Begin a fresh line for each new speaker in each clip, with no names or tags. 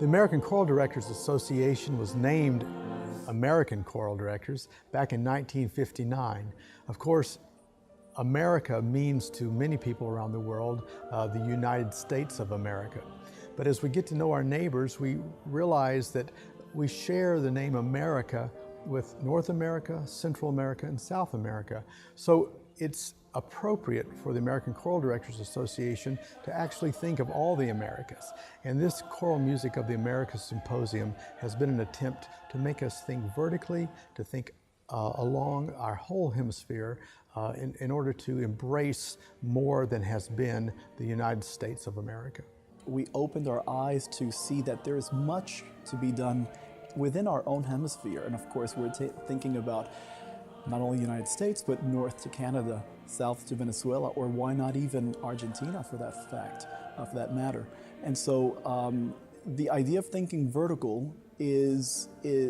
The American Choral Directors Association was named American Choral Directors back in 1959. Of course, America means to many people around the world the United States of America. But as we get to know our neighbors, we realize that we share the name America with North America, Central America, and South America. So it's appropriate for the American Choral Directors Association to actually think of all the Americas. And this Choral Music of the Americas Symposium has been an attempt to make us think vertically, to think along our whole hemisphere in order to embrace more than has been the United States of America.
We opened our eyes to see that there is much to be done within our own hemisphere. And of course, we're thinking about not only the United States, but north to Canada, south to Venezuela, or why not even Argentina for that matter. And so the idea of thinking vertical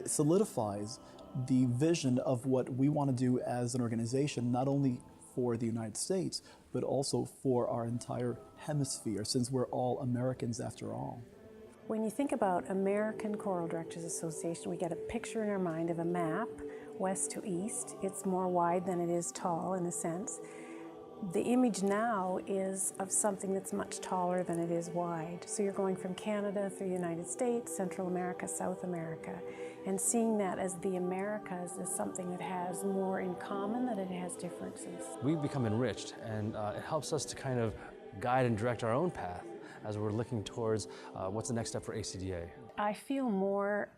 solidifies the vision of what we want to do as an organization, not only for the United States, but also for our entire hemisphere, since we're all Americans after all.
When you think about American Choral Directors Association, we get a picture in our mind of a map, west to east. It's more wide than it is tall in a sense. The image now is of something that's much taller than it is wide. So you're going from Canada through the United States, Central America, South America, and seeing that as the Americas is something that has more in common than it has differences.
We become enriched, and it helps us to kind of guide and direct our own path as we're looking towards what's the next step for ACDA.
I feel more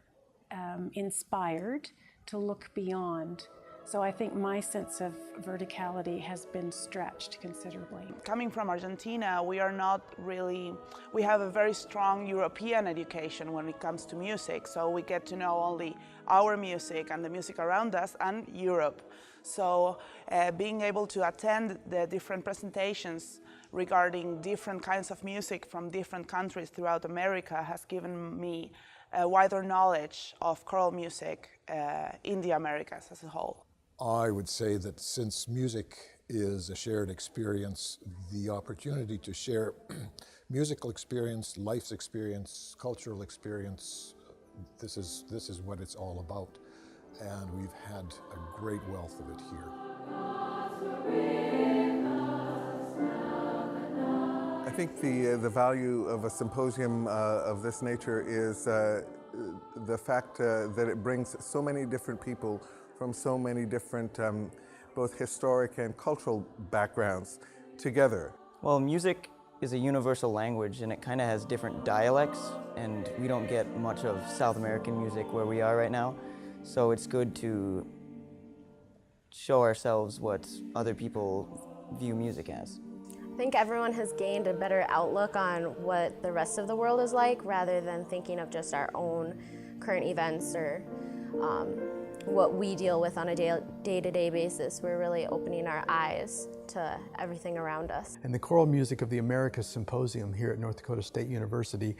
inspired to look beyond. So I think my sense of verticality has been stretched considerably.
Coming from Argentina, we have a very strong European education when it comes to music. So we get to know only our music and the music around us and Europe. So being able to attend the different presentations regarding different kinds of music from different countries throughout America has given me a wider knowledge of choral music in the Americas as a whole.
I would say that since music is a shared experience, the opportunity to share musical experience, life's experience, cultural experience, this is what it's all about. And we've had a great wealth of it here.
I think the value of a symposium of this nature is the fact that it brings so many different people from so many different both historic and cultural backgrounds together.
Well, music is a universal language, and it kind of has different dialects, and we don't get much of South American music where we are right now, so it's good to show ourselves what other people view music as.
I think everyone has gained a better outlook on what the rest of the world is like, rather than thinking of just our own current events or what we deal with on a day-to-day basis. We're really opening our eyes to everything around us.
And the Choral Music of the Americas Symposium here at North Dakota State University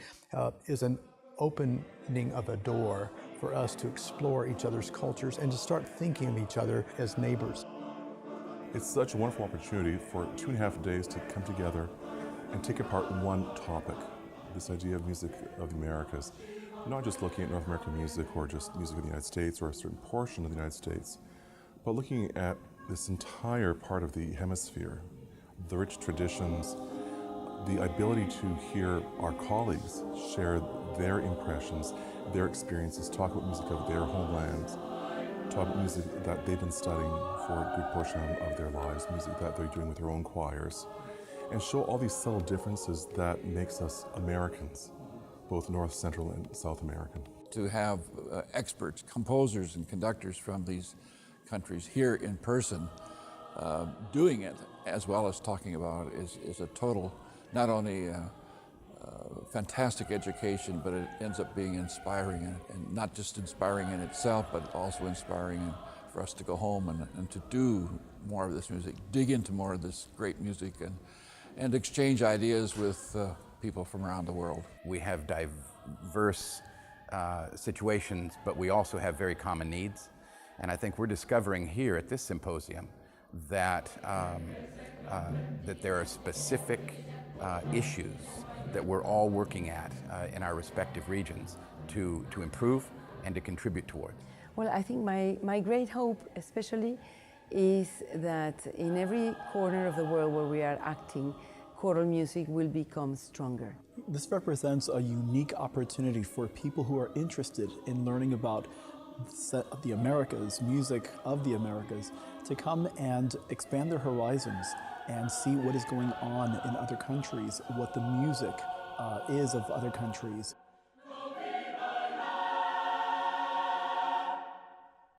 is an opening of a door for us to explore each other's cultures and to start thinking of each other as neighbors.
It's such a wonderful opportunity for 2.5 days to come together and take apart one topic, this idea of music of the Americas. Not just looking at North American music or just music of the United States or a certain portion of the United States, but looking at this entire part of the hemisphere, the rich traditions, the ability to hear our colleagues share their impressions, their experiences, talk about music of their homelands, talk about music that they've been studying for a good portion of their lives, music that they're doing with their own choirs, and show all these subtle differences that makes us Americans, both North, Central, and South American.
To have experts, composers and conductors from these countries here in person doing it, as well as talking about it, is a total, not only fantastic education, but it ends up being inspiring, and not just inspiring in itself, but also inspiring for us to go home and to do more of this music, dig into more of this great music, and exchange ideas with people from around the world.
We have diverse situations, but we also have very common needs. And I think we're discovering here at this symposium that, that there are specific issues that we're all working at in our respective regions to improve and to contribute toward?
Well, I think my great hope especially is that in every corner of the world where we are acting, choral music will become stronger.
This represents a unique opportunity for people who are interested in learning about the Americas, music of the Americas, to come and expand their horizons and see what is going on in other countries, what the music is of other countries.